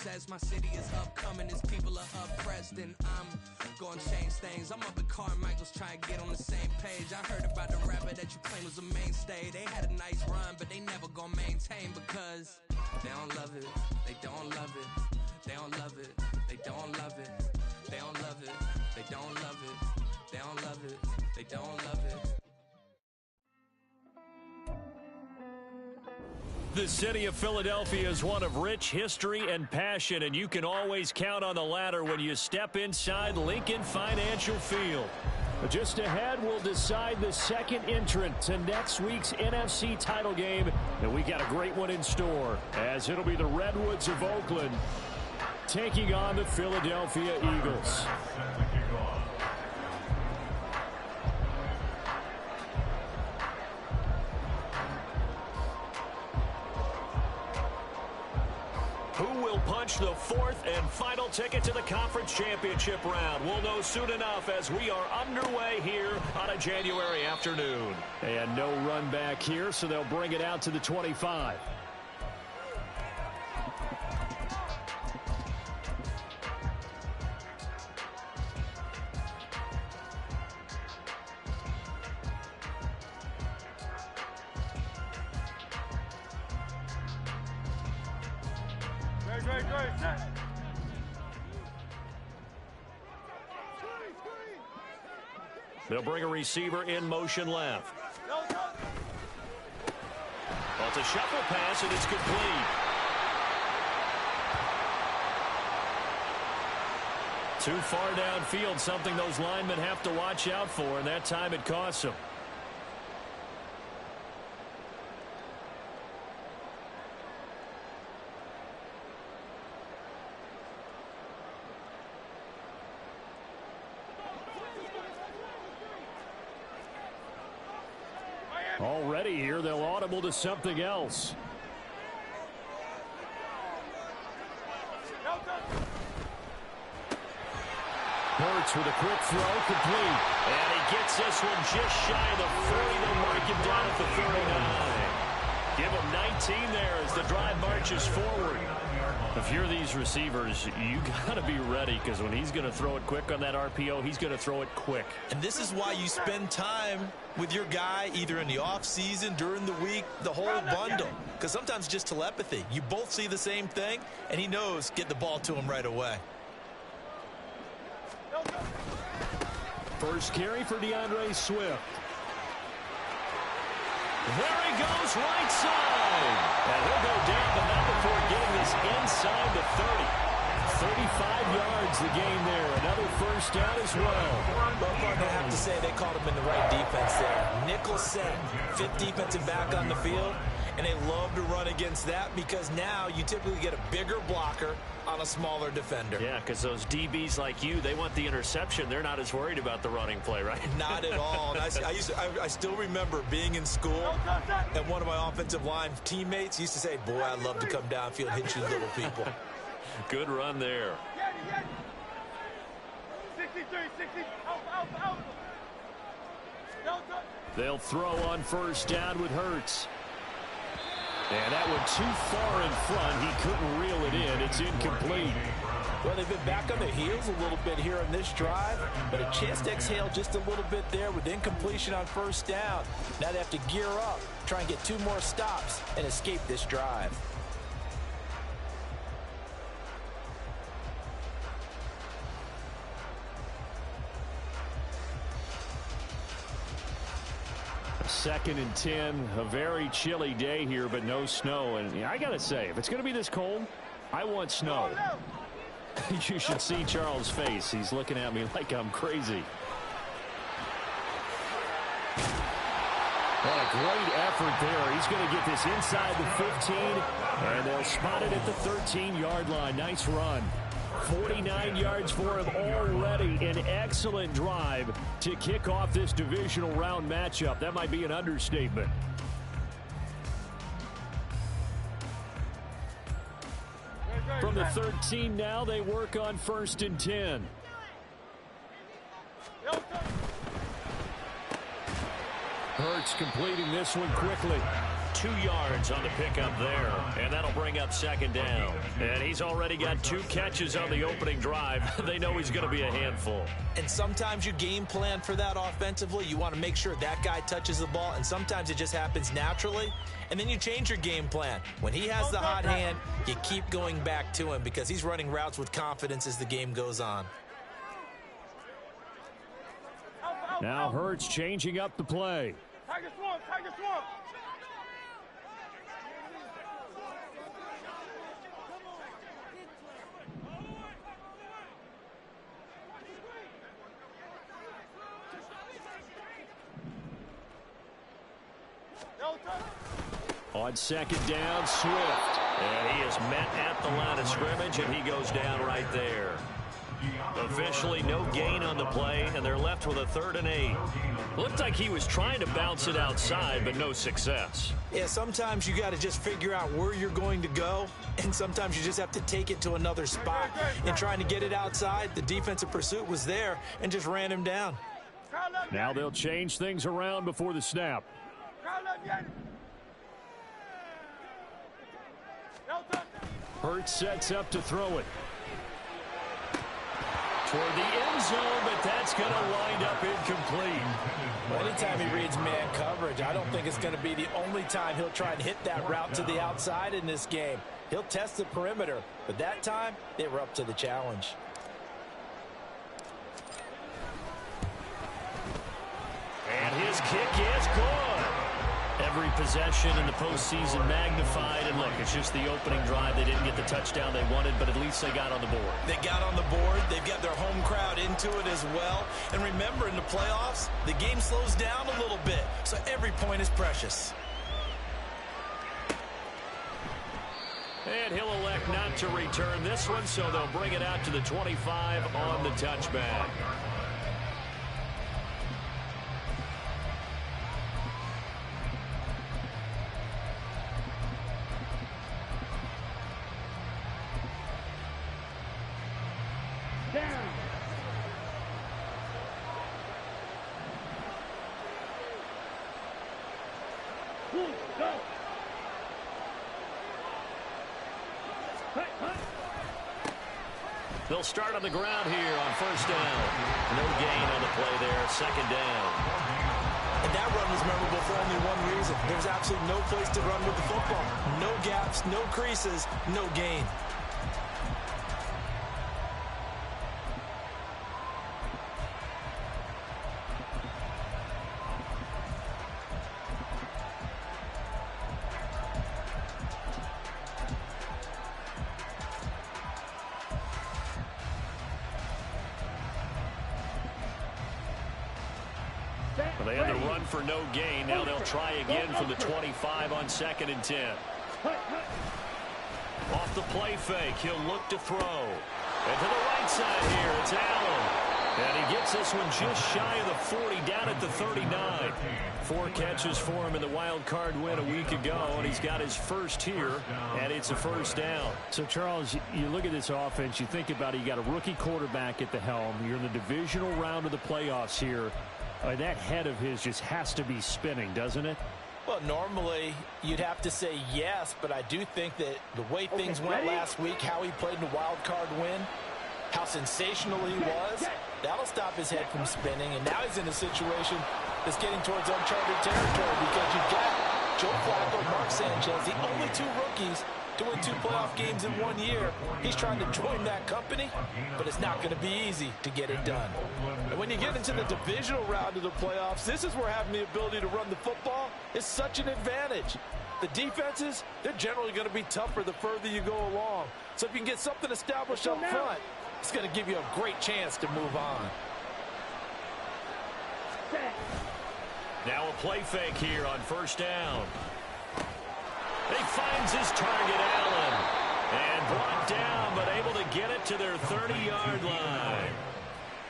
says my city is upcoming, its people are oppressed, and I'm gonna change things. I'm up at Carmichael's trying to get on the same page. I heard about the rapper that you claim was a mainstay. They had a nice run, but they never gonna maintain because they don't love it, they don't love it, they don't love it, they don't love it, they don't love it, they don't love it, they don't love it, they don't love it. The city of Philadelphia is one of rich history and passion, and you can always count on the latter when you step inside Lincoln Financial Field. Just ahead, we'll decide the second entrant to next week's NFC title game, and we got a great one in store, as it'll be the Redwoods of Oakland taking on the Philadelphia Eagles. Who will punch the fourth and final ticket to the conference championship round? We'll know soon enough as we are underway here on a January afternoon. And no run back here, so they'll bring it out to the 25. They'll bring a receiver in motion left. Well, it's a shuffle pass, and it's complete. Too far downfield, something those linemen have to watch out for, and that time it costs them. Already here, they'll audible to something else. Hurts with a quick throw, complete. And he gets this one just shy of the 40. They'll mark him down at the 39. Give him 19 there as the drive marches forward. If you're these receivers, you got to be ready, because when he's going to throw it quick on that RPO, he's going to throw it quick. And this is why you spend time with your guy either in the offseason, during the week, the whole bundle. Because sometimes just telepathy. You both see the same thing, and he knows get the ball to him right away. First carry for DeAndre Swift. There he goes, right side. And he'll go down, but not before getting this inside the 30. 35 yards the game there. Another first down as well. Well, I have to say they called him in the right defense there. Nickel set, fifth defensive back on the field, and they love to run against that because now you typically get a bigger blocker on a smaller defender. Yeah, because those DBs like you, they want the interception. They're not as worried about the running play, right? Not at all. And I still remember being in school, and one of my offensive line teammates used to say, boy, I'd love to come downfield and hit you little people. Good run there. 63, 60, out. They'll throw on first down with Hurts. And that one too far in front. He couldn't reel it in. It's incomplete. Well, they've been back on their heels a little bit here on this drive, but a chance to exhale just a little bit there with incompletion on first down. Now they have to gear up, try and get 2 more stops, and escape this drive. Second and 10, a very chilly day here, but no snow. And I got to say, if it's going to be this cold, I want snow. You should see Charles' face. He's looking at me like I'm crazy. What a great effort there. He's going to get this inside the 15, and they'll spot it at the 13-yard line. Nice run. 49 yards for him already. An excellent drive to kick off this divisional round matchup. That might be an understatement. From the 13 now, they work on first and 10. Hurts completing this one quickly. 2 yards on the pickup there, and that'll bring up second down. And he's already got 2 catches on the opening drive. They know he's going to be a handful. And sometimes you game plan for that offensively. You want to make sure that guy touches the ball, and sometimes it just happens naturally, and then you change your game plan. When he has the hot hand, you keep going back to him because he's running routes with confidence as the game goes on. Now Hurts changing up the play. Tiger swamp, Tiger swamp. On second down, Swift. And he is met at the line of scrimmage, and he goes down right there. Officially no gain on the play, and they're left with a 3rd and 8. Looked like he was trying to bounce it outside, but no success. Yeah, sometimes you got to just figure out where you're going to go, and sometimes you just have to take it to another spot. In trying to get it outside, the defensive pursuit was there and just ran him down. Now they'll change things around before the snap. Hurts sets up to throw it toward the end zone, but that's going to wind up incomplete. Well, anytime he reads man coverage, I don't think it's going to be the only time he'll try and hit that route to the outside in this game. He'll test the perimeter, but that time they were up to the challenge. And his kick is good. Every possession in the postseason magnified. And look, it's just the opening drive. They didn't get the touchdown they wanted, but at least they got on the board. They got on the board. They've got their home crowd into it as well. And remember, in the playoffs, the game slows down a little bit, so every point is precious. And he'll elect not to return this one, so they'll bring it out to the 25 on the touchback. They'll start on the ground here on 1st down. No gain on the play there, 2nd down. And that run was memorable for only one reason. There's absolutely no place to run with the football. No gaps, no creases, no gain. They had to run for no gain. Now they'll try again from the 25 on 2nd and 10. Off the play fake, he'll look to throw. And to the right side here, it's Allen. And he gets this one just shy of the 40, down at the 39. 4 catches for him in the wild card win a week ago, and he's got his first here, and it's a 1st down. So, Charles, you look at this offense, you think about it, you got a rookie quarterback at the helm. You're in the divisional round of the playoffs here. That head of his just has to be spinning, doesn't it? Well, normally you'd have to say yes, but I do think that the way things went last week, how he played in the wild card win, how sensational he was, that'll stop his head from spinning. And now he's in a situation that's getting towards uncharted territory because you've got Joe Flacco, Mark Sanchez, the only 2 rookies to win 2 playoff games in 1 year. He's trying to join that company, but it's not going to be easy to get it done. And when you get into the divisional round of the playoffs, this is where having the ability to run the football is such an advantage. The defenses, they're generally going to be tougher the further you go along. So if you can get something established up front, it's going to give you a great chance to move on. Now a play fake here on 1st down. He finds his target, Allen, and brought down, but able to get it to their 30-yard line.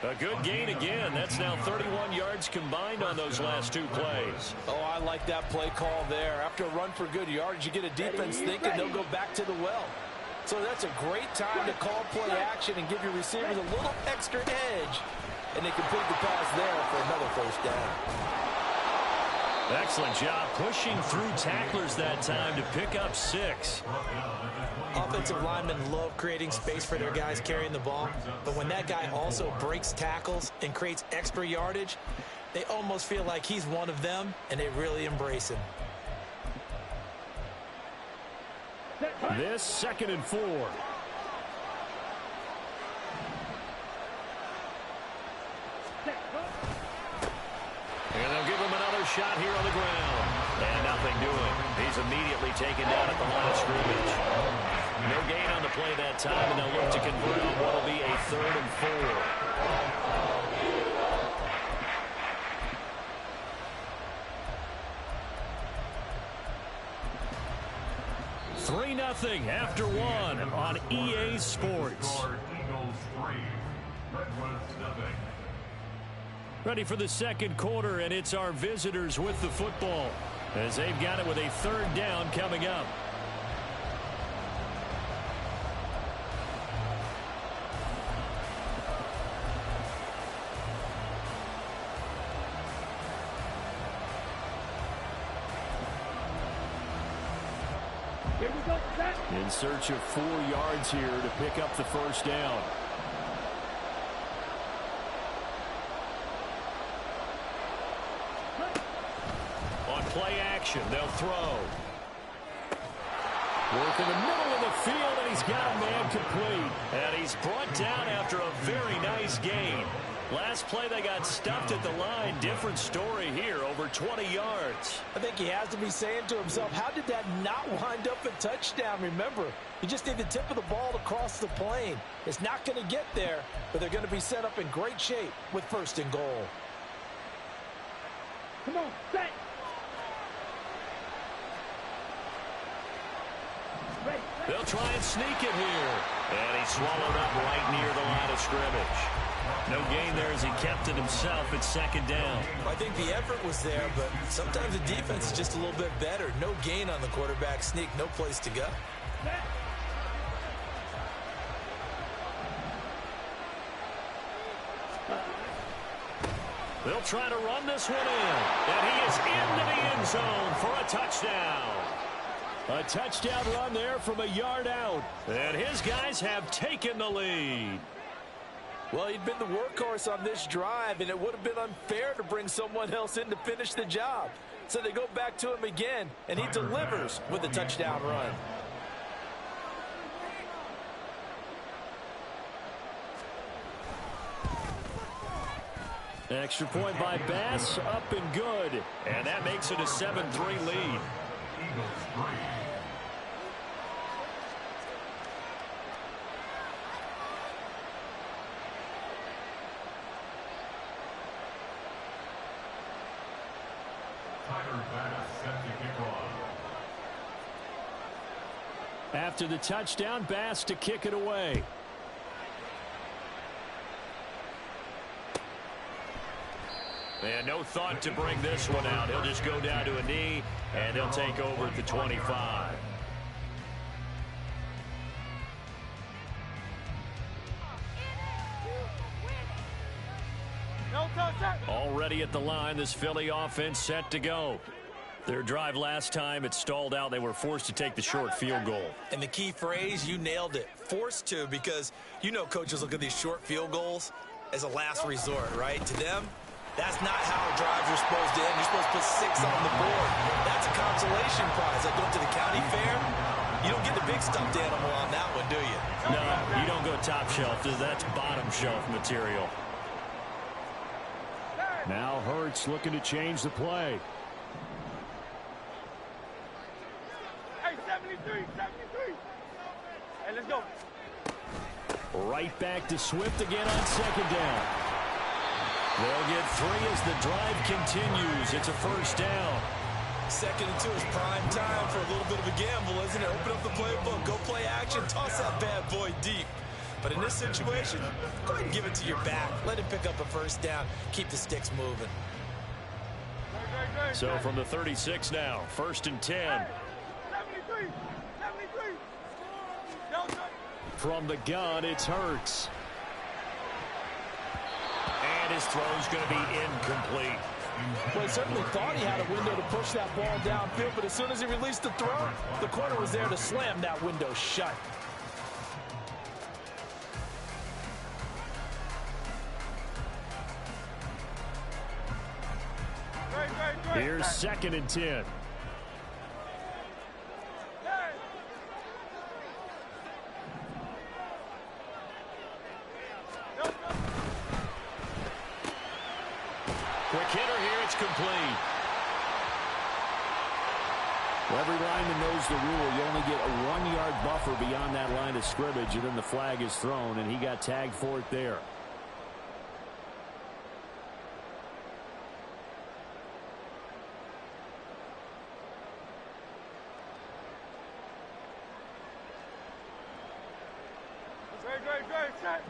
A good gain again. That's now 31 yards combined on those last 2 plays. Oh, I like that play call there. After a run for good yards, you get a defense thinking they'll go back to the well. So that's a great time to call play action and give your receivers a little extra edge. And they complete the pass there for another 1st down. Excellent job pushing through tacklers that time to pick up 6. Offensive linemen love creating space for their guys carrying the ball, but when that guy also breaks tackles and creates extra yardage, they almost feel like he's one of them, and they really embrace him. This 2nd and 4. And they'll give him another shot here on the ground. And nothing doing. He's immediately taken down at the line of scrimmage. No gain on the play that time, and they'll look to convert on what will be a 3rd and 4. 3-0 after 1 on EA Sports. Ready for the 2nd quarter, and it's our visitors with the football as they've got it with a 3rd down coming up. In search of 4 yards here to pick up the 1st down. Play action. They'll throw. Work in the middle of the field, and he's got a man complete. And he's brought down after a very nice gain. Last play, they got stuffed at the line. Different story here, over 20 yards. I think he has to be saying to himself, how did that not wind up a touchdown? Remember, you just need the tip of the ball to cross the plane. It's not going to get there, but they're going to be set up in great shape with 1st and goal. Come on, set. They'll try and sneak it here. And he's swallowed up right near the line of scrimmage. No gain there as he kept it himself at 2nd down. I think the effort was there, but sometimes the defense is just a little bit better. No gain on the quarterback sneak, no place to go. They'll try to run this one in. And he is into the end zone for a touchdown. A touchdown run there from a yard out. And his guys have taken the lead. Well, he'd been the workhorse on this drive, and it would have been unfair to bring someone else in to finish the job. So they go back to him again, and he delivers with a touchdown run. Extra point by Bass, up and good. And that makes it a 7-3 lead. After the touchdown, Bass to kick it away. And no thought to bring this one out. He'll just go down to a knee, and they'll take over at the 25. Already at the line, this Philly offense set to go. Their drive last time, it stalled out. They were forced to take the short field goal. And the key phrase, you nailed it. Forced to, because you know coaches look at these short field goals as a last resort, right? To them, that's not how drives are supposed to end. You're supposed to put 6 on the board. That's a consolation prize. Like going to the county fair, you don't get the big stuffed animal on that one, do you? No, you don't go top shelf. That's bottom shelf material. Now Hurts looking to change the play. Hey, 73. Hey, let's go. Right back to Swift again on 2nd down. They'll get 3 as the drive continues. It's a 1st down. 2nd and 2 is prime time for a little bit of a gamble, isn't it? Open up the playbook, go play action, toss that bad boy deep. But in this situation, go ahead and give it to your back. Let him pick up a 1st down. Keep the sticks moving. So from the 36 now, 1st and 10. 73. From the gun, it's Hurts. And his throw's going to be incomplete. Well, he certainly thought he had a window to push that ball downfield, but as soon as he released the throw, the corner was there to slam that window shut. Here's 2nd and 10. Quick hitter here, it's complete. Well, every lineman knows the rule. You only get a 1-yard buffer beyond that line of scrimmage, and then the flag is thrown, and he got tagged for it there. Great, set.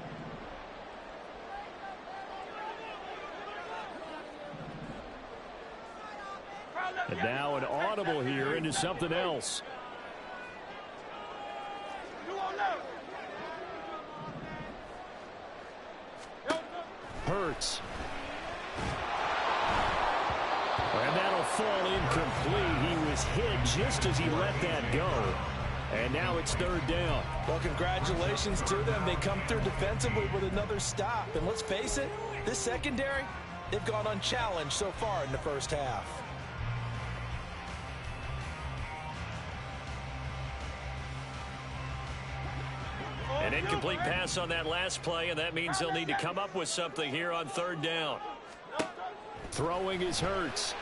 And now an audible here into something else. Hurts. And that'll fall incomplete. He was hit just as he let that go. And now it's 3rd down. Well, congratulations to them. They come through defensively with another stop. And let's face it, this secondary, they've gone unchallenged so far in the first half. An incomplete pass on that last play, and that means they'll need to come up with something here on 3rd down. Throwing is Hurts.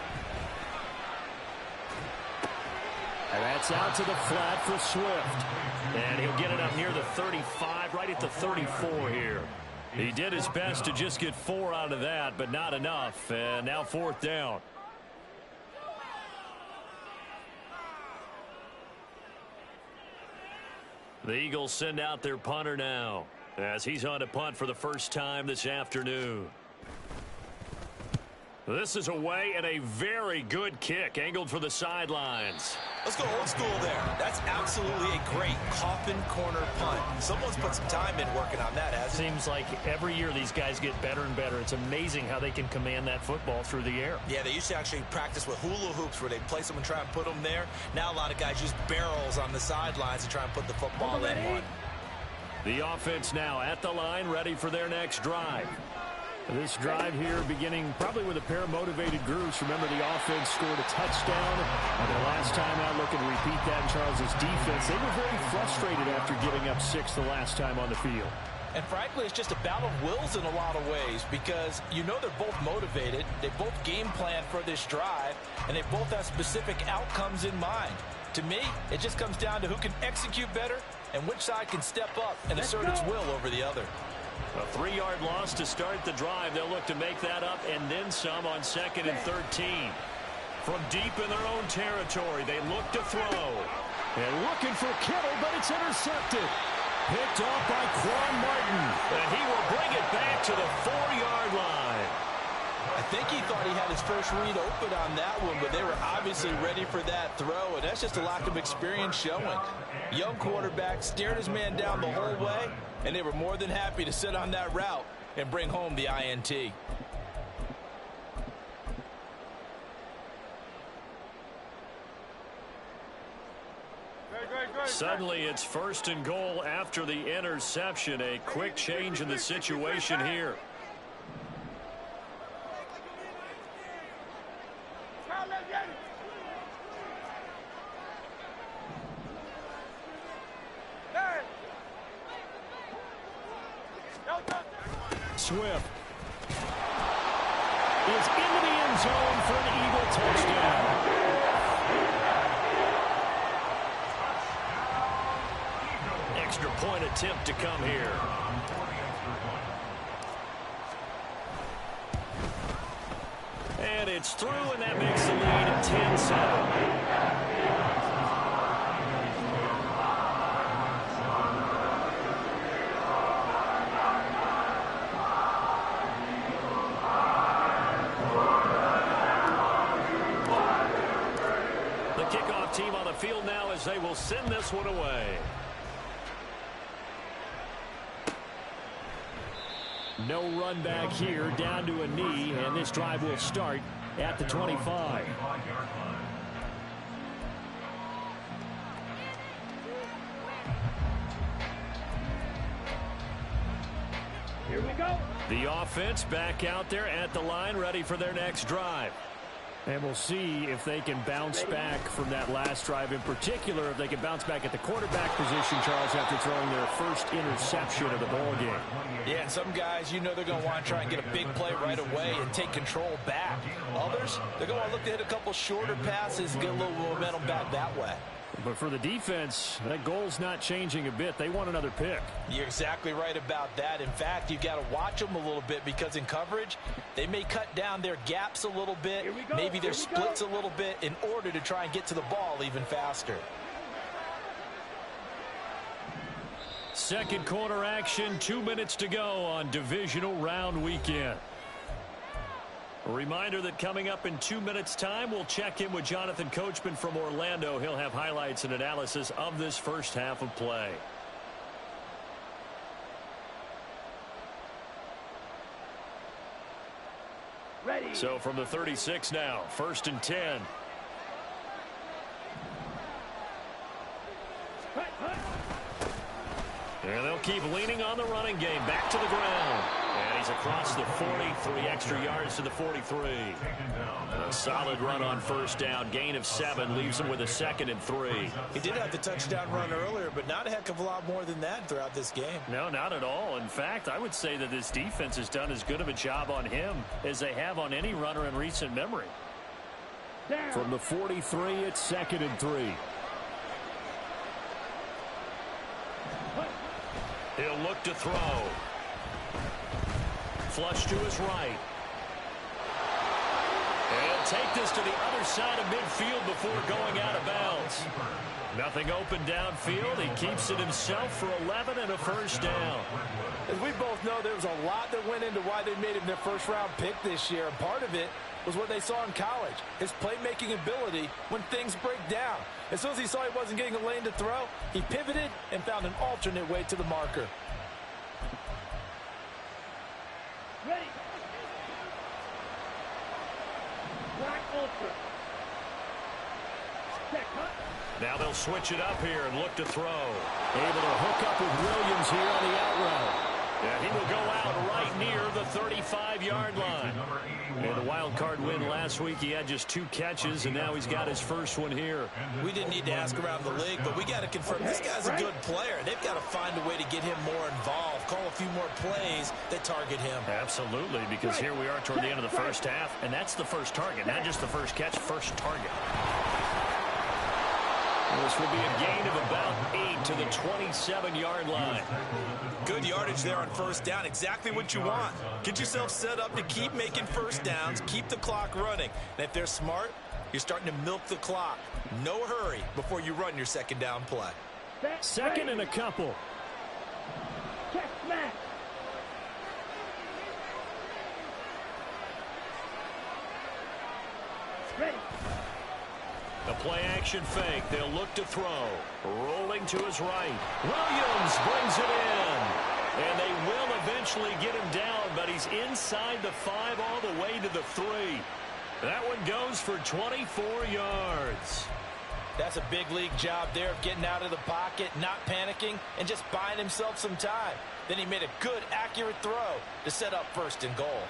And that's out to the flat for Swift. And he'll get it up near the 35, right at the 34 here. He did his best to just get 4 out of that, but not enough. And now 4th down. The Eagles send out their punter now, as he's on to punt for the first time this afternoon. This is away and a very good kick, angled for the sidelines. Let's go old school there. That's absolutely a great coffin corner punt. Someone's put some time in working on that, hasn't it? Seems like every year these guys get better and better. It's amazing how they can command that football through the air. Yeah, they used to actually practice with hula hoops where they place them and try and put them there. Now a lot of guys use barrels on the sidelines to try and put the football in one. The offense now at the line, ready for their next drive. This drive here beginning probably with a pair of motivated groups. Remember, the offense scored a touchdown. And their last time out, looking to repeat that in Charles's defense. They were very frustrated after giving up 6 the last time on the field. And frankly, it's just a battle of wills in a lot of ways, because you know they're both motivated. They both game plan for this drive, and they both have specific outcomes in mind. To me, it just comes down to who can execute better and which side can step up and assert its will over the other. A 3-yard loss to start the drive. They'll look to make that up and then some on 2nd and 13. From deep in their own territory, they look to throw. And looking for Kittle, but it's intercepted. Picked off by Quan Martin. And he will bring it back to the 4-yard line. I think he thought he had his first read open on that one, but they were obviously ready for that throw, and that's just a lack of experience showing. Young quarterback stared his man down the whole way, and they were more than happy to sit on that route and bring home the INT. Suddenly it's 1st and goal after the interception. A quick change in the situation here. Swift is into the end zone for an Eagle touchdown. Extra point attempt to come here. And it's through, and that makes the lead 10-7. Team on the field now as they will send this one away. No run back here, down to a knee, and this drive will start at the 25. Here we go. The offense back out there at the line, ready for their next drive. And we'll see if they can bounce back from that last drive. In particular, if they can bounce back at the quarterback position, Charles, after throwing their first interception of the ball game. Yeah, and some guys, you know they're going to want to try and get a big play right away and take control back. Others, they're going to look to hit a couple shorter passes and get a little momentum back that way. But for the defense, that goal's not changing a bit. They want another pick. You're exactly right about that. In fact, you've got to watch them a little bit because in coverage, they may cut down their gaps a little bit, maybe their splits a little bit in order to try and get to the ball even faster. Second quarter action, 2 minutes to go on divisional round weekend. A reminder that coming up in 2 minutes' time, we'll check in with Jonathan Coachman from Orlando. He'll have highlights and analysis of this first half of play. Ready. So from the 36 now, 1st and 10. And they'll keep leaning on the running game. Back to the ground. And he's across the 40, 3 extra yards to the 43. A solid run on first down. Gain of 7 leaves him with a 2nd and 3. He did have the touchdown run earlier, but not a heck of a lot more than that throughout this game. No, not at all. In fact, I would say that this defense has done as good of a job on him as they have on any runner in recent memory. From the 43, it's 2nd and 3. He'll look to throw. Flush to his right. And he'll take this to the other side of midfield before going out of bounds. Nothing open downfield. He keeps it himself for 11 and a first down. As we both know, there was a lot that went into why they made him their first-round pick this year. And part of it was what they saw in college, his playmaking ability when things break down. As soon as he saw he wasn't getting a lane to throw, he pivoted and found an alternate way to the marker. Ready. Black Ultra. Check, huh? Now they'll switch it up here and look to throw. Able to hook up with Williams here on the out route. And he will go out right near the 35-yard line. And the wild card win last week, he had just 2 catches, and now he's got his first one here. We didn't need to ask around the league, but we got to confirm this guy's a good player. They've got to find a way to get him more involved, call a few more plays that target him. Absolutely, because here we are toward the end of the first half, and that's the first target, not just the first catch, first target. This will be a gain of about 8 to the 27-yard line. Good yardage there on first down. Exactly what you want. Get yourself set up to keep making first downs, keep the clock running. And if they're smart, you're starting to milk the clock. No hurry before you run your second down play. 2nd and a couple. Check, smash. Ready. A play-action fake. They'll look to throw. Rolling to his right. Williams brings it in. And they will eventually get him down, but he's inside the 5 all the way to the 3. That one goes for 24 yards. That's a big league job there of getting out of the pocket, not panicking, and just buying himself some time. Then he made a good, accurate throw to set up 1st and goal.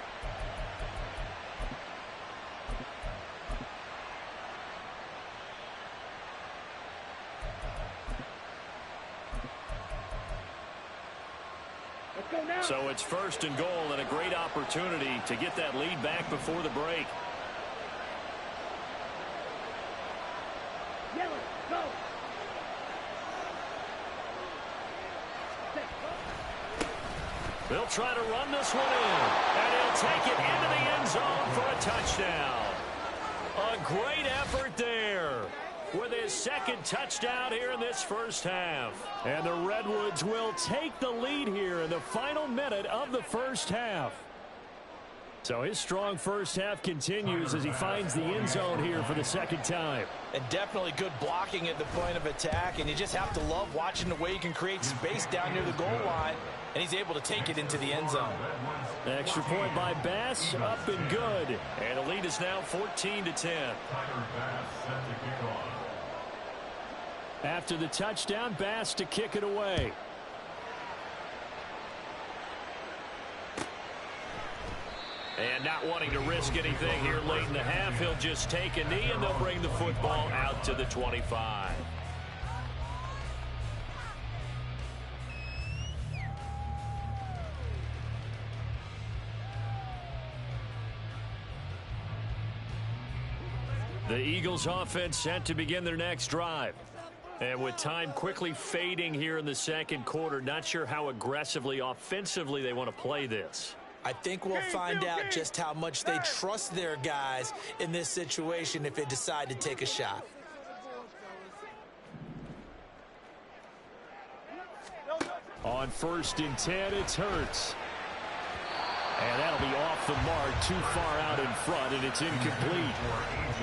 So it's 1st and goal and a great opportunity to get that lead back before the break. Yellow, go. They'll try to run this one in. And he'll take it into the end zone for a touchdown. A great effort there with his 2nd touchdown here in this first half. And the Redwoods will take the lead here in the final minute of the first half. So his strong first half continues as he finds the end zone here for the 2nd time. And definitely good blocking at the point of attack, and you just have to love watching the way he can create space down near the goal line and he's able to take it into the end zone. Extra point by Bass, up and good. And the lead is now 14-10. After the touchdown, Bass to kick it away. And not wanting to risk anything here late in the half, he'll just take a knee, and they'll bring the football out to the 25. The Eagles offense set to begin their next drive. And with time quickly fading here in the second quarter, not sure how aggressively, offensively they want to play this. I think we'll find out just how much they trust their guys in this situation if they decide to take a shot. On 1st and 10, it's Hurts. And that'll be off the mark, too far out in front, and it's incomplete.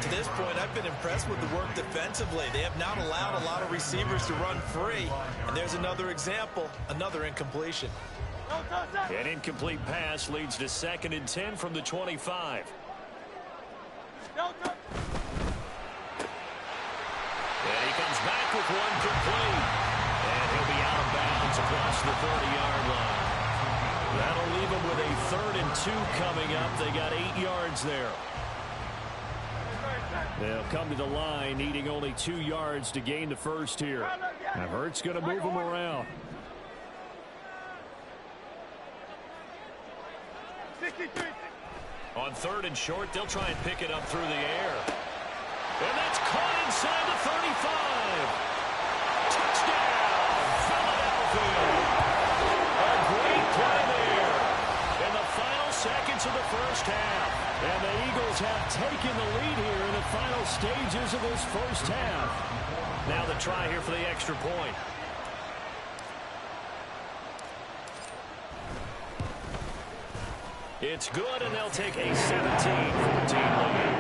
To this point, I've been impressed with the work defensively. They have not allowed a lot of receivers to run free. And there's another example, another incompletion. An incomplete pass leads to 2nd and 10 from the 25. And he comes back with one complete. And he'll be out of bounds across the 30-yard line. That'll leave him with a 3rd and 2 coming up. They got 8 yards there. They'll come to the line, needing only 2 yards to gain the first here. Now Hurts going to move them around. On 3rd and short, they'll try and pick it up through the air. And that's caught inside the 35. Touchdown, Philadelphia. A great play there in the final seconds of the first half. And the Eagles have taken the lead here in the final stages of this first half. Now the try here for the extra point. It's good, and they'll take a 17-14 lead.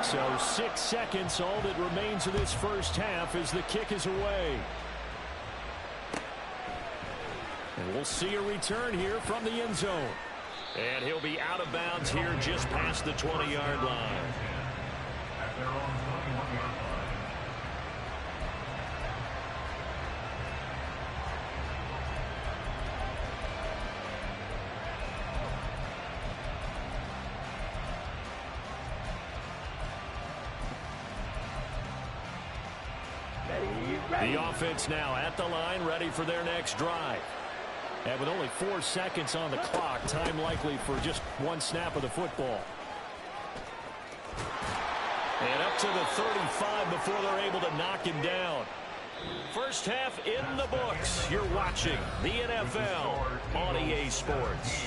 So 6 seconds, all that remains of this first half as the kick is away. And we'll see a return here from the end zone. And he'll be out of bounds here just past the 20-yard line. The offense now at the line, ready for their next drive. And with only 4 seconds on the clock, time likely for just one snap of the football. And up to the 35 before they're able to knock him down. First half in the books. You're watching the NFL on EA Sports.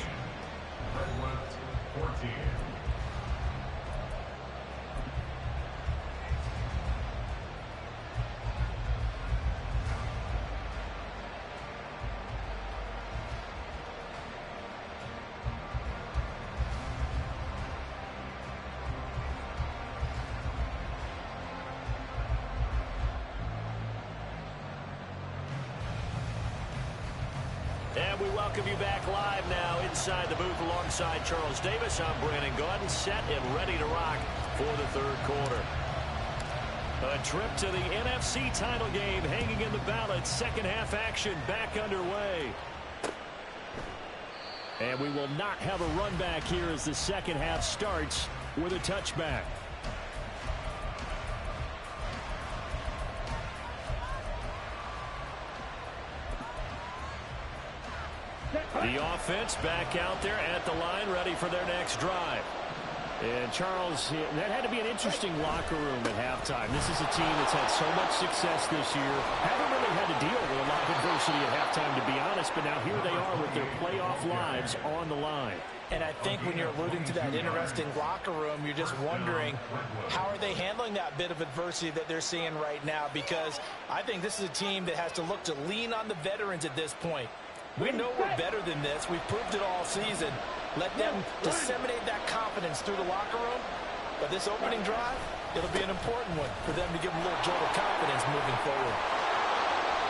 And we welcome you back live now inside the booth alongside Charles Davis. I'm Brandon Gaudin, set and ready to rock for the third quarter. A trip to the NFC title game hanging in the balance. Second half action back underway. And we will not have a run back here as the second half starts with a touchback. The offense back out there at the line, ready for their next drive. And Charles, that had to be an interesting locker room at halftime. This is a team that's had so much success this year. Haven't really had to deal with a lot of adversity at halftime, to be honest, but now here they are with their playoff lives on the line. And I think when you're alluding to that interesting locker room, you're just wondering, how are they handling that bit of adversity that they're seeing right now? Because I think this is a team that has to look to lean on the veterans at this point. We know we're better than this. We've proved it all season. Let them disseminate that confidence through the locker room. But this opening drive, it'll be an important one for them to give them a little jolt of confidence moving forward.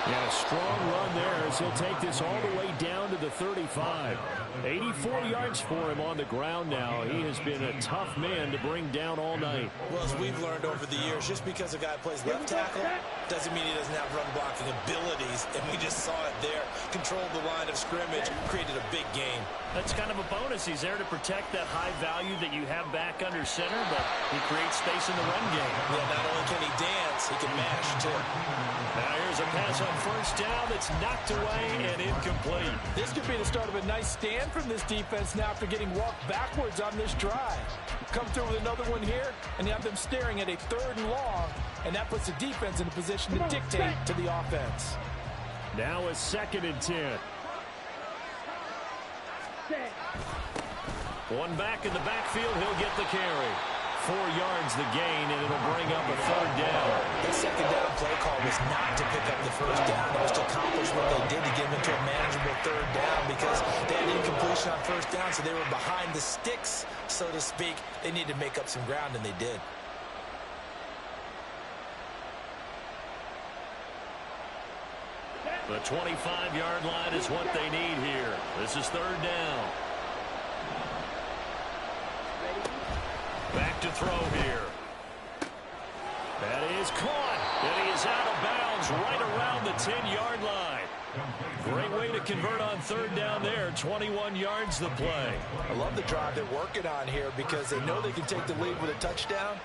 Yeah, a strong run there as he'll take this all the way down to the 35. 84 yards for him on the ground now. He has been a tough man to bring down all night. Well, as we've learned over the years, just because a guy plays left tackle doesn't mean he doesn't have run blocking abilities, and we just saw it there. Controlled the line of scrimmage, created a big gain. That's kind of a bonus. He's there to protect that high value that you have back under center, but he creates space in the run game. Yeah, not only can he dance, he can mash, too. Now here's a pass on first down that's knocked away and incomplete. This could be the start of a nice stand from this defense now after getting walked backwards on this drive. Come through with another one here, and you have them staring at a 3rd and long, and that puts the defense in a position to dictate to the offense. Now a 2nd and 10. One back in the backfield, he'll get the carry. 4 yards the gain, and it'll bring up a 3rd down. The 2nd down play call was not to pick up the 1st down. It was to accomplish what they did to get them into a manageable 3rd down because they had incompletion on 1st down, so they were behind the sticks, so to speak. They needed to make up some ground, and they did. The 25-yard line is what they need here. This is 3rd down. Back to throw here. That is caught. And he is out of bounds right around the 10-yard line. Great way to convert on 3rd down there. 21 yards the play. I love the drive they're working on here because they know they can take the lead with a touchdown.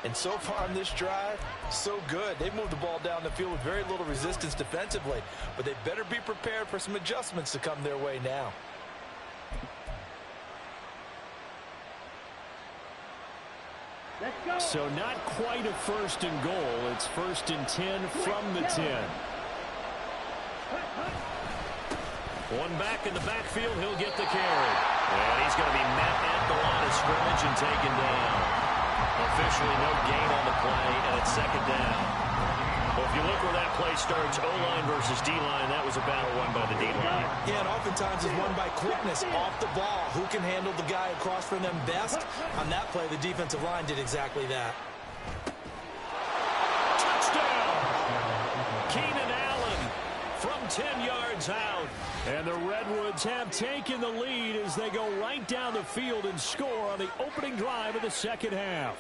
And so far on this drive, so good. They moved the ball down the field with very little resistance defensively. But they better be prepared for some adjustments to come their way now. So not quite a 1st and goal. It's 1st and 10 from the 10. One back in the backfield, he'll get the carry. And he's going to be met at the line of scrimmage and taken down. Officially no gain on the play, and it's 2nd down. Well, if you look where that play starts, O-line versus D-line, that was a battle won by the D-line. Yeah, and oftentimes it's won by quickness off the ball. Who can handle the guy across from them best? On that play, the defensive line did exactly that. Touchdown! Keenan Allen from 10 yards out. And the Redwoods have taken the lead as they go right down the field and score on the opening drive of the 2nd half.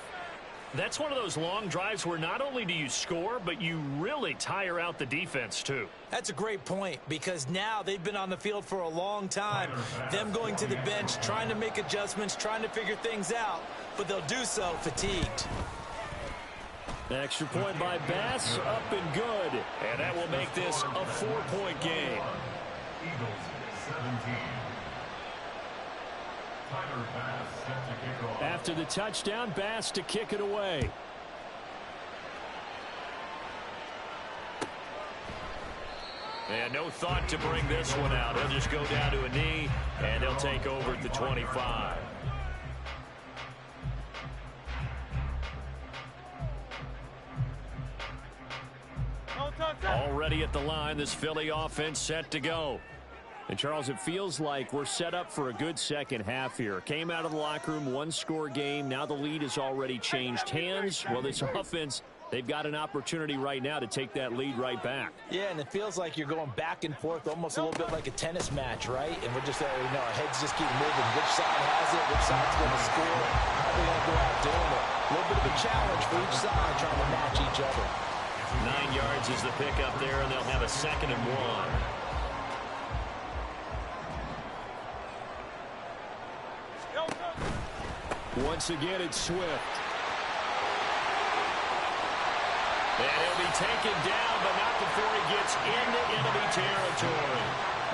That's one of those long drives where not only do you score, but you really tire out the defense, too. That's a great point because now they've been on the field for a long time. Them going to the bench, trying to make adjustments, trying to figure things out, but they'll do so fatigued. Extra point by Bass, up and good. And that will make this a 4-point game. Eagles 17. After the touchdown, Bass to kick it away. And no thought to bring this one out. He'll just go down to a knee, and they'll take over at the 25. Already at the line, this Philly offense set to go. And, Charles, it feels like we're set up for a good 2nd half here. Came out of the locker room, 1-score game. Now the lead has already changed hands. Well, this offense, they've got an opportunity right now to take that lead right back. Yeah, and it feels like you're going back and forth almost a little bit like a tennis match, right? And we're just, our heads just keep moving. Which side has it? Which side's going to score? How are they going to go out doing it? A little bit of a challenge for each side trying to match each other. 9 yards is the pickup there, and they'll have a 2nd and 1. Once again, it's Swift. And he'll be taken down, but not before he gets into enemy territory.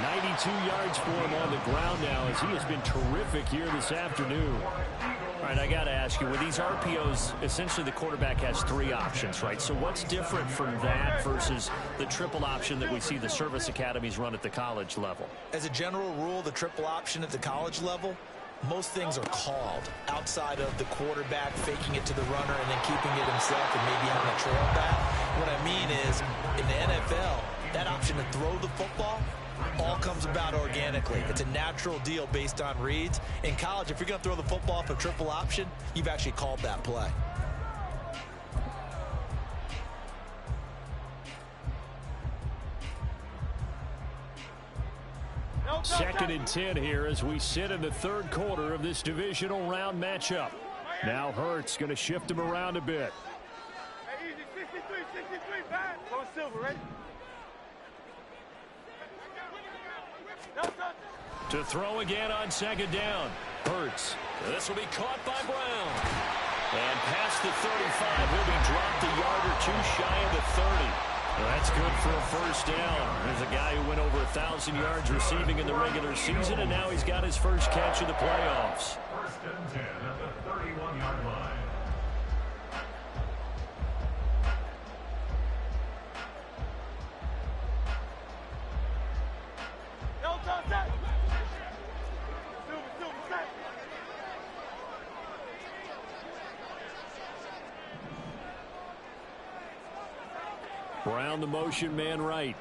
92 yards for him on the ground now as he has been terrific here this afternoon. All right, I got to ask you, with these RPOs, essentially the quarterback has 3 options, right? So what's different from that versus the triple option that we see the service academies run at the college level? As a general rule, the triple option at the college level, most things are called outside of the quarterback faking it to the runner and then keeping it himself and maybe having a trail back. What I mean is, in the NFL, that option to throw the football all comes about organically. It's a natural deal based on reads. In college, if you're going to throw the football for triple option, you've actually called that play. 2nd and 10 here as we sit in the third quarter of this divisional round matchup. Now Hurts going to shift him around a bit. Hey, easy, 63, back. Go Silver, ready? To throw again on 2nd down. Hurts. This will be caught by Brown. And past the 35, he'll be dropped a yard or two shy of the 30. Well, that's good for a first down. There's a guy who went over 1,000 yards receiving in the regular season, and now he's got his first catch of the playoffs. 1st and 10 at the 31-yard line. Brown the motion man right.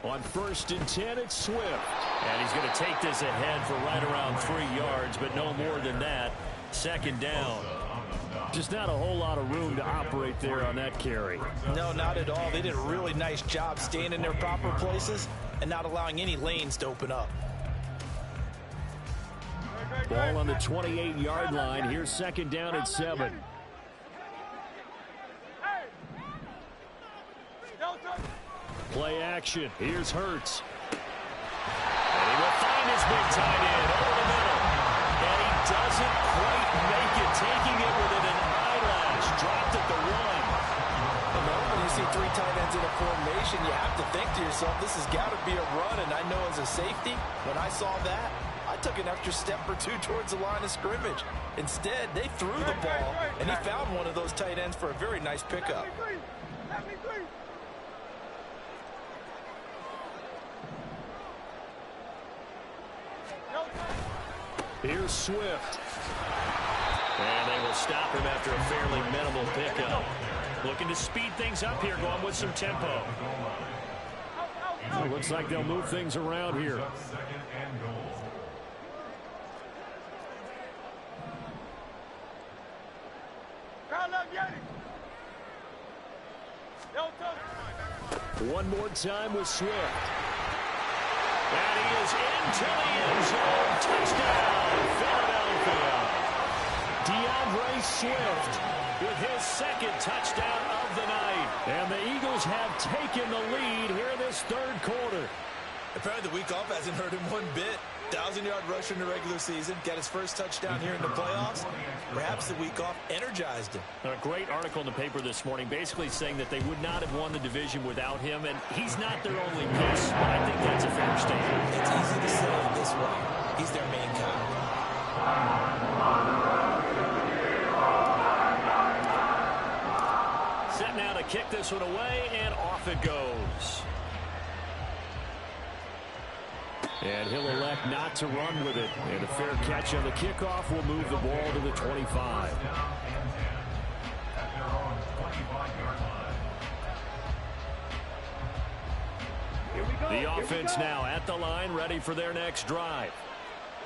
On 1st and 10, it's Swift. And he's going to take this ahead for right around 3 yards, but no more than that. 2nd down. Just not a whole lot of room to operate there on that carry. No, not at all. They did a really nice job staying in their proper places and not allowing any lanes to open up. Ball on the 28-yard line. Here's 2nd down and 7. Play action. Here's Hurts. And he will find his big tight end over the middle. And he doesn't quite make it, taking it within an eyelash. Dropped at the 1. When you see 3 tight ends in a formation, you have to think to yourself, this has got to be a run. And I know as a safety, when I saw that, I took an extra step or two towards the line of scrimmage. Instead, they threw the ball, and he found one of those tight ends for a very nice pickup. Here's Swift. And they will stop him after a fairly minimal pickup. Looking to speed things up here, going with some tempo. It looks like they'll move things around here. 2nd and goal. One more time with Swift. And he is into the end zone. Touchdown, Philadelphia. DeAndre Swift with his 2nd touchdown of the night. And the Eagles have taken the lead here in this third quarter. Apparently the week off hasn't hurt him one bit. 1,000-yard rusher in the regular season. Got his first touchdown here in the playoffs. Perhaps the week off energized him. A great article in the paper this morning basically saying that they would not have won the division without him, and he's not their only piece, but I think that's a fair statement. It's easy to say it this way. He's their main guy. Set now to kick this one away, and off it goes. And he'll elect not to run with it. And a fair catch on the kickoff will move the ball to the 25. The offense now at the line, ready for their next drive.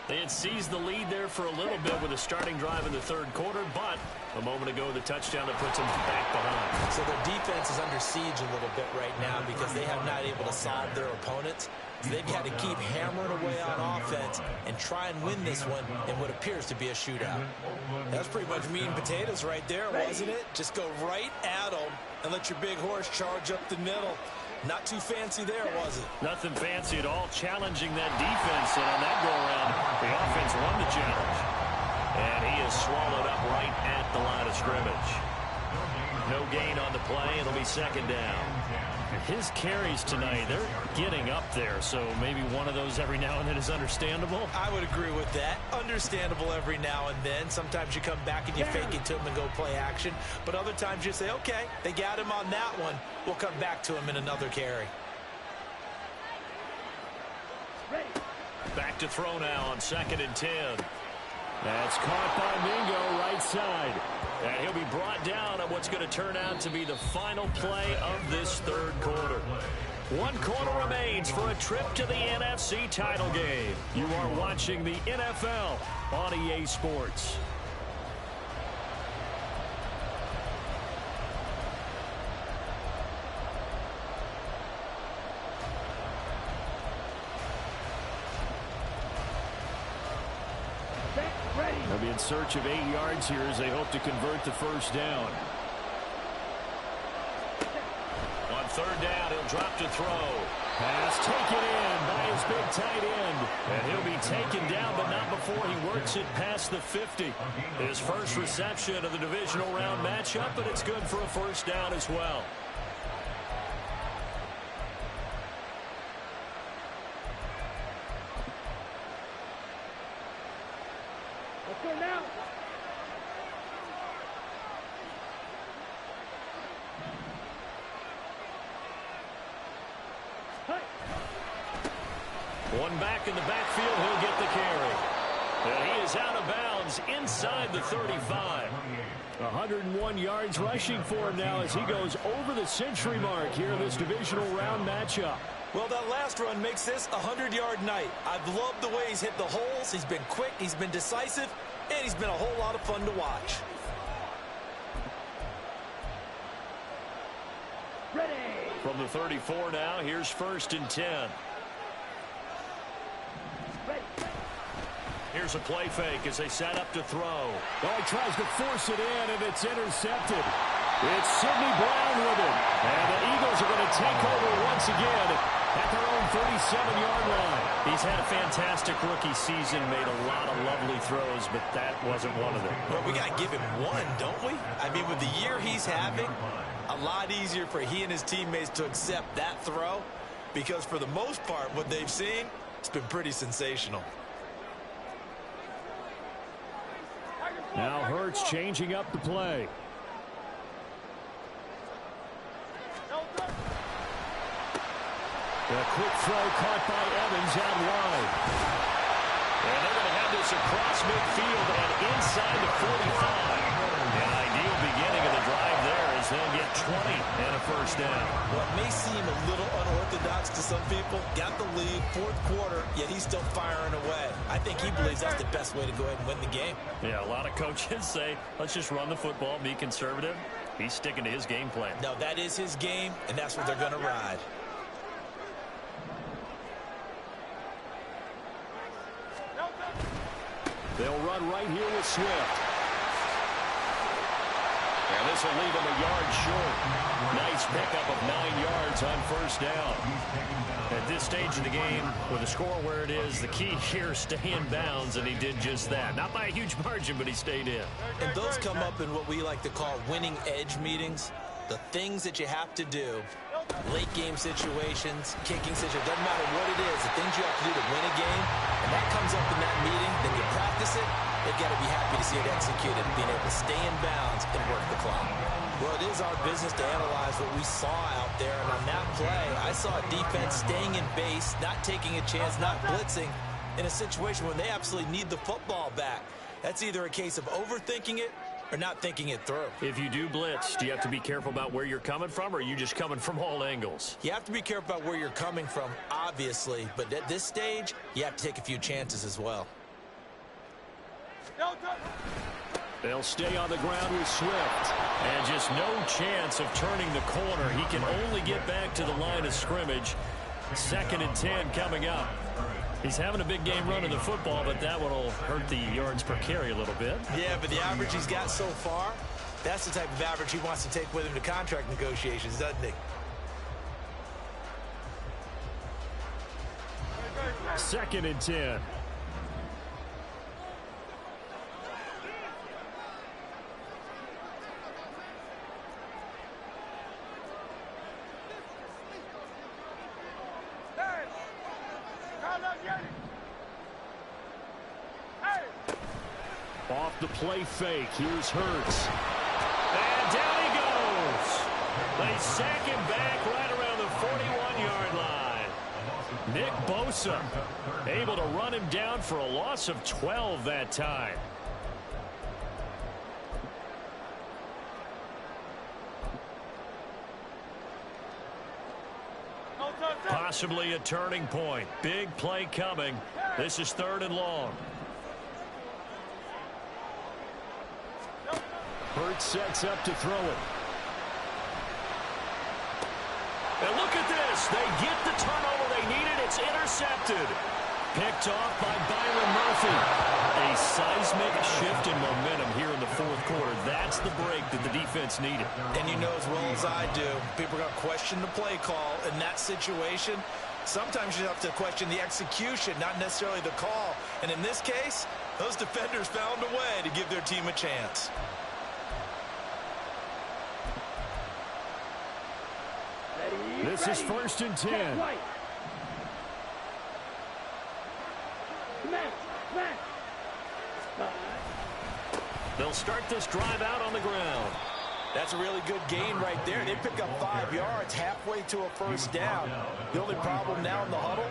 They had seized the lead there for a little bit with a starting drive in the third quarter, but a moment ago the touchdown that puts them back behind. So their defense is under siege a little bit right now because they have not able to solve their opponents. So they've had to keep hammering away on offense and try and win this one in what appears to be a shootout. That's pretty much meat and potatoes right there, wasn't it? Just go right at them and let your big horse charge up the middle. Not too fancy there, was it? Nothing fancy at all, challenging that defense. And on that go-around, the offense won the challenge. And he is swallowed up right at the line of scrimmage. No gain on the play. It'll be 2nd down. His carries tonight, they're getting up there, so maybe one of those every now and then is understandable. I would agree with that. Understandable every now and then. Sometimes you come back and you fake it to him and go play action. But other times you say, okay, they got him on that one. We'll come back to him in another carry. Back to throw now on 2nd and 10. That's caught by Mingo, right side. And he'll be brought down on what's going to turn out to be the final play of this third quarter. 1 quarter remains for a trip to the NFC title game. You are watching the NFL on EA Sports. They'll be in search of 8 yards here as they hope to convert the first down. On third down, he'll drop to throw. Pass taken in by his big tight end. And he'll be taken down, but not before he works it past the 50. His first reception of the divisional round matchup, but it's good for a first down as well. Let's go now. One back in the backfield, he'll get the carry. And he is out of bounds inside the 35. 101 yards rushing for him now as he goes over the century mark here in this divisional round matchup. Well, that last run makes this a 100-yard night. I've loved the way he's hit the holes. He's been quick, he's been decisive, and he's been a whole lot of fun to watch. Ready. From the 34 now, here's 1st and 10. Here's a play fake as they set up to throw. Oh, he tries to force it in, and it's intercepted. It's Sidney Brown with it. And the Eagles are going to take over once again at their own 37-yard line. He's had a fantastic rookie season, made a lot of lovely throws, but that wasn't one of them. Well, we got to give him one, don't we? I mean, with the year he's having, a lot easier for he and his teammates to accept that throw because for the most part, what they've seen, it's been pretty sensational. Now Hurts changing up the play. A quick throw caught by Evans out wide. And they're going to have this across midfield and inside the 45. An ideal beginning of the drive there as they'll get 20 and a first down. What may seem a little unorthodox to some people, got the lead, 4th quarter, yet he's still firing away. I think he believes that's the best way to go ahead and win the game. Yeah, a lot of coaches say, let's just run the football, be conservative. He's sticking to his game plan. No, that is his game, and that's what they're going to ride. They'll run right here with Swift. And this will leave him a yard short. Nice pickup of 9 yards on first down. At this stage of the game, with the score where it is, the key here, stay in bounds, and he did just that. Not by a huge margin, but he stayed in. And those come up in what we like to call winning edge meetings. The things that you have to do, late game situations, kicking situations, doesn't matter what it is, the things you have to do to win a game, and that comes up in that meeting, then you practice it, they've got to be happy to see it executed, being able to stay in bounds and work the clock. Well, it is our business to analyze what we saw out there, and on that play, I saw a defense staying in base, not taking a chance, not blitzing, in a situation where they absolutely need the football back. That's either a case of overthinking it or not thinking it through. If you do blitz, do you have to be careful about where you're coming from, or are you just coming from all angles? You have to be careful about where you're coming from, obviously, but at this stage, you have to take a few chances as well. They'll stay on the ground with Swift. And just no chance of turning the corner. He can only get back to the line of scrimmage. 2nd and 10 coming up. He's having a big game running the football, but that one will hurt the yards per carry a little bit. Yeah, but the average he's got so far, that's the type of average he wants to take with him to contract negotiations, doesn't he? 2nd and 10. Off the play fake. Here's Hurts. And down he goes. They sack him back right around the 41-yard line. Nick Bosa able to run him down for a loss of 12 that time. Possibly a turning point. Big play coming. This is 3rd and long. Hurts sets up to throw it. And look at this. They get the turnover they needed. It's intercepted. Picked off by Byron Murphy. A seismic shift in momentum here in the fourth quarter. That's the break that the defense needed. And you know as well as I do, people are going to question the play call in that situation. Sometimes you have to question the execution, not necessarily the call. And in this case, those defenders found a way to give their team a chance. This is 1st and 10. They'll start this drive out on the ground. That's a really good gain right there. They pick up 5 yards halfway to a first down. The only problem now in the huddle,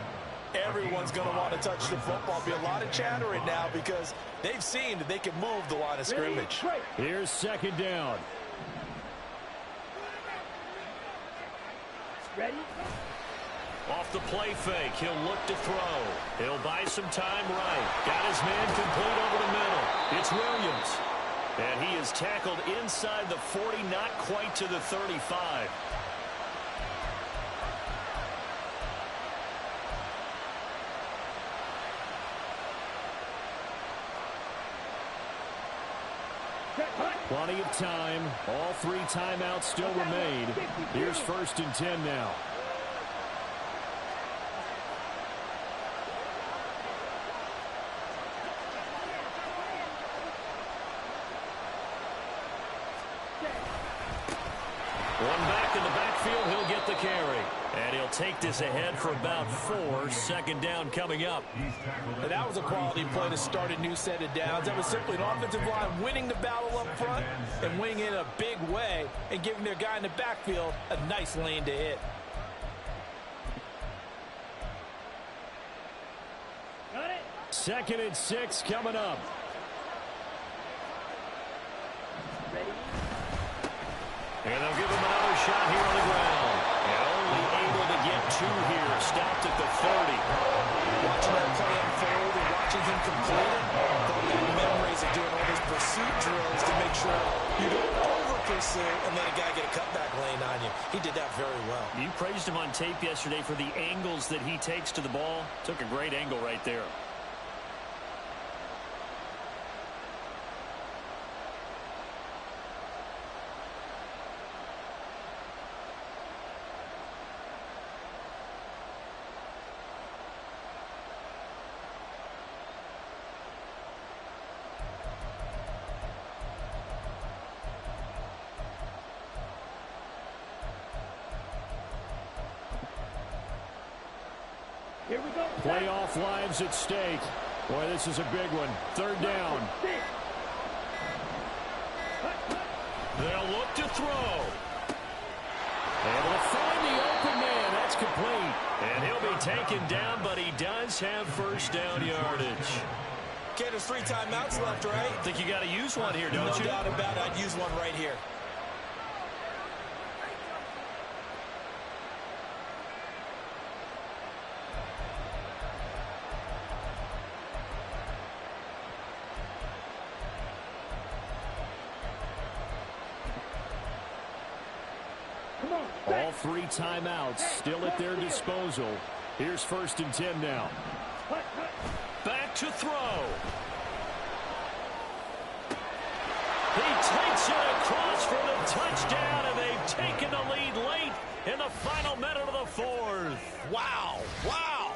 everyone's going to want to touch the football. Be a lot of chattering now because they've seen that they can move the line of scrimmage. Here's 2nd down. Ready? Off the play fake, he'll look to throw. He'll buy some time right. Got his man complete over the middle. It's Williams. And he is tackled inside the 40, not quite to the 35. Plenty of time. All 3 timeouts still remain. Here's 1st and 10 now. One back in the backfield, he'll get the carry. And he'll take this ahead for about 4. 2nd down coming up. And that was a quality play to start a new set of downs. That was simply an offensive line winning the battle up front and winning in a big way and giving their guy in the backfield a nice lane to hit. Got it. 2nd and 6 coming up. And they'll give him another shot here on the ground. And only able to get 2 here. Stopped at the 30. Watching that play unfold and watching him complete it, they'll have memories of doing all those pursuit drills to make sure you don't over-pursue and let a guy get a cutback lane on you. He did that very well. You praised him on tape yesterday for the angles that he takes to the ball. Took a great angle right there. Here we go. Playoff lives at stake. Boy, this is a big one. 3rd down. They'll look to throw. Able to find the open man. That's complete. And he'll be taken down, but he does have 1st down yardage. Okay, there's 3 timeouts left, right? I think you got to use one here, don't you? No doubt about it. I'd use one right here. All 3 timeouts still at their disposal. Here's 1st and 10 now. Back to throw. He takes it across for the touchdown, and they've taken the lead late in the final minute of the 4th. Wow. Wow.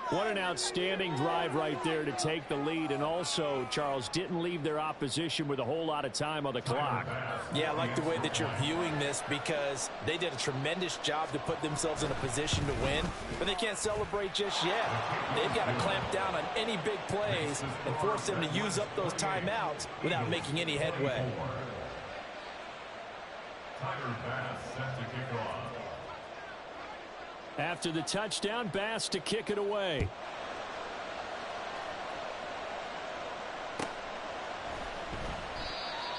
What an outstanding drive right there to take the lead. And also, Charles, didn't leave their opposition with a whole lot of time on the clock. Yeah, I like the way that you're viewing this because they did a tremendous job to put themselves in a position to win, but they can't celebrate just yet. They've got to clamp down on any big plays and force them to use up those timeouts without making any headway. Tyler Bass set to kick off. After the touchdown, Bass to kick it away.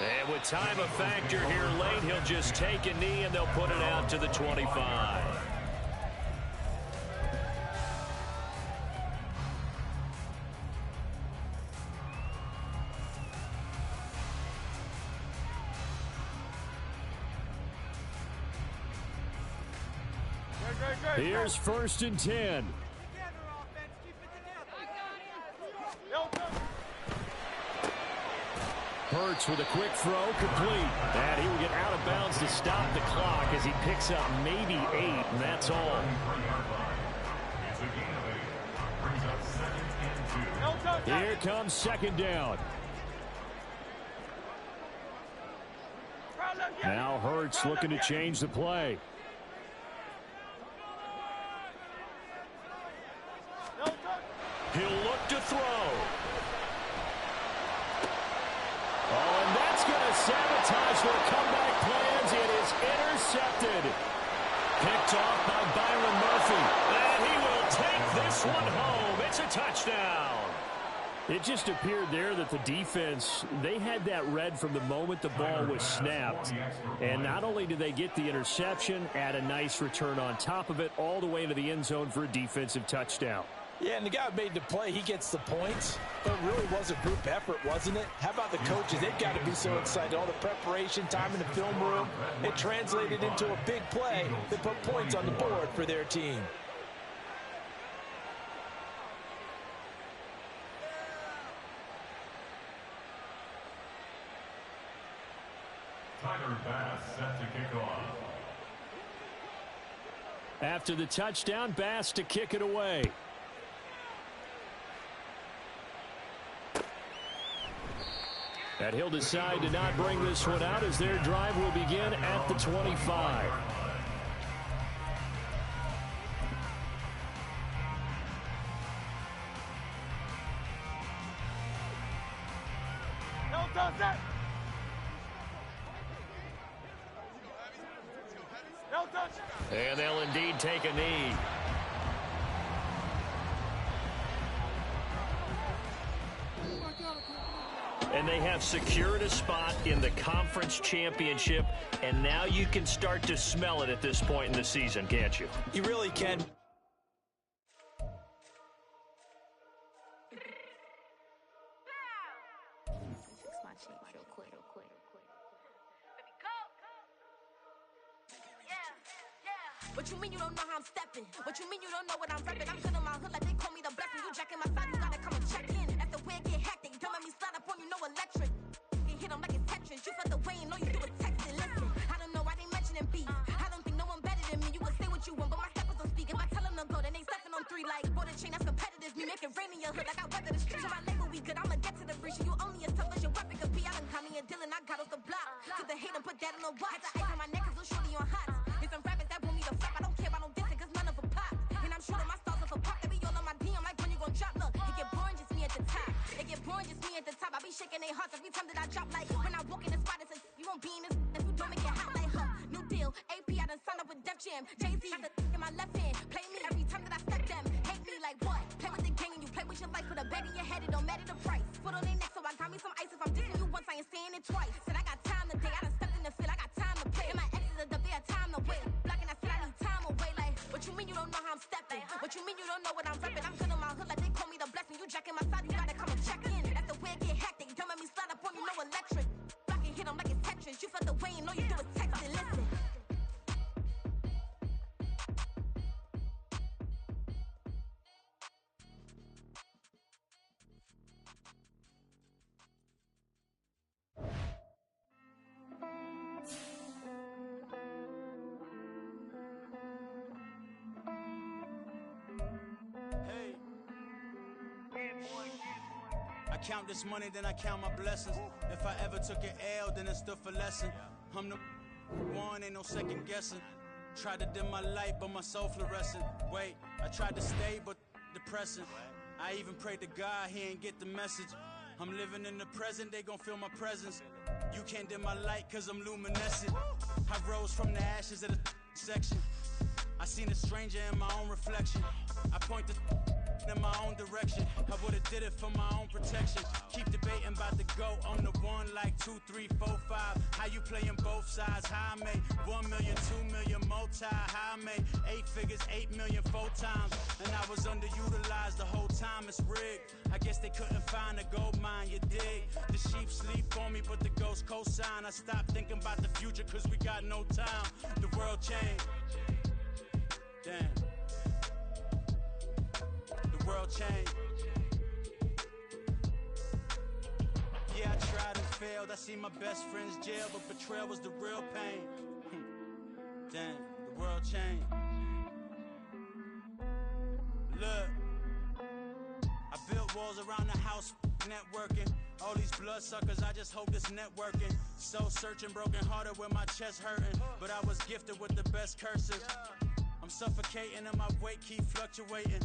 And with time a factor here late, he'll just take a knee and they'll put it out to the 25. Here's 1st and 10. Hurts with a quick throw, complete. And he will get out of bounds to stop the clock as he picks up maybe 8, and that's all. Here comes second down. Now Hurts looking to change the play. He'll look to throw. Oh, and that's going to sabotage their comeback plans. It is intercepted. Picked off by Byron Murphy. And he will take this one home. It's a touchdown. It just appeared there that the defense, they had that read from the moment the ball was snapped. And not only did they get the interception, add a nice return on top of it, all the way into the end zone for a defensive touchdown. Yeah, and the guy who made the play, he gets the points. But it really was a group effort, wasn't it? How about the coaches? They've got to be so excited. All the preparation, time in the film room, it translated into a big play that put points on the board for their team. Tyler Bass set to kick off. After the touchdown, Bass to kick it away. And he'll decide to not bring this one out as their drive will begin at the 25. No touch that. No touch. And they'll indeed take a knee. And they have secured a spot in the conference championship, and now you can start to smell it at this point in the season, can't you? You really can. What you mean you don't know how I'm stepping? What you mean you don't know what I'm repping? I'm feeling my hood like they call me the blessing. You jacking my side, you gotta come and check in. As the way it get hectic, don't make me slide up on you, no electric. You hit them like it's Tetris. You felt the way and all you do is text it. Listen, I don't know why they mentioning beef. I don't think no one better than me. You would say what you want, but my steppers don't speak. If I tell them to go, then they stepping on 3 like border chain. That's competitive. Me making rain in your hood like I weather the streets. So my label we good. I'ma get to the breach. You only as tough as your weapon could be. I done caught me a Dylan. I got off the block. Took the hate and put that on the watch. Had the ice on my neck 'cause little shorty on hot. There's some rappers that want me to flop. I don't care about no dissing 'cause none of them pop. And I'm shooting my stars off a pop. They be all on my DM like when you gon' drop. Look, it get boring just me at the top. It get boring just me at the top. I be shaking their hearts every time that I drop. Like when I walk in the spot, it says you won't be in this if you don't make it hot like her. New deal, AP. I done signed up with Def Jam. Jay-Z got the in my left hand. Play me every time that I step them. Hate me like what? Play with the gang and you play with your life. Put a bet in your head, it don't matter the price. Foot on their neck, so I got me some ice. If I'm dissing you once, I ain't saying it twice. Said I got time today. I done stepped in the field. I got time to play. And my exes are there, time to wait. Blocking, I said I need time away. Like, what you mean you don't know how I'm stepping? What you mean you don't know what I'm repping? I'm feeling my hood like they call me the blessing. You jacking my side, you gotta come and check in. That's the way it get hectic. Don't make me slide up on you, no electric. Blocking, hit them like it's Tetris. You felt the way and all you do is text it. Listen. I count this money, then I count my blessings. If I ever took an L, then it stood for lesson. I'm the one, ain't no second guessing. Tried to dim my light, but my soul fluorescent. Wait, I tried to stay, but depressing. I even prayed to God, he ain't get the message. I'm living in the present, they gon' feel my presence. You can't dim my light, cause I'm luminescent. I rose from the ashes of the section. I seen a stranger in my own reflection. I point the in my own direction. I would've did it for my own protection. Keep debating about the GOAT. I'm the one like 2, 3, 4, 5. How you playing both sides? How I made 1 million, 2 million, multi. How I made 8 figures, 8 million, 4 times. And I was underutilized the whole time. It's rigged. I guess they couldn't find a gold mine, you dig? The sheep sleep on me, but the ghost cosign. I stopped thinking about the future, cause we got no time. The world changed. Damn. The world changed. Yeah, I tried to failed. I see my best friend's jail, but betrayal was the real pain. Damn, the world changed. Look, I built walls around the house, networking. All these bloodsuckers, I just hope this networking. Soul searching, broken hearted with my chest hurting. But I was gifted with the best cursive. I'm suffocating and my weight keep fluctuating.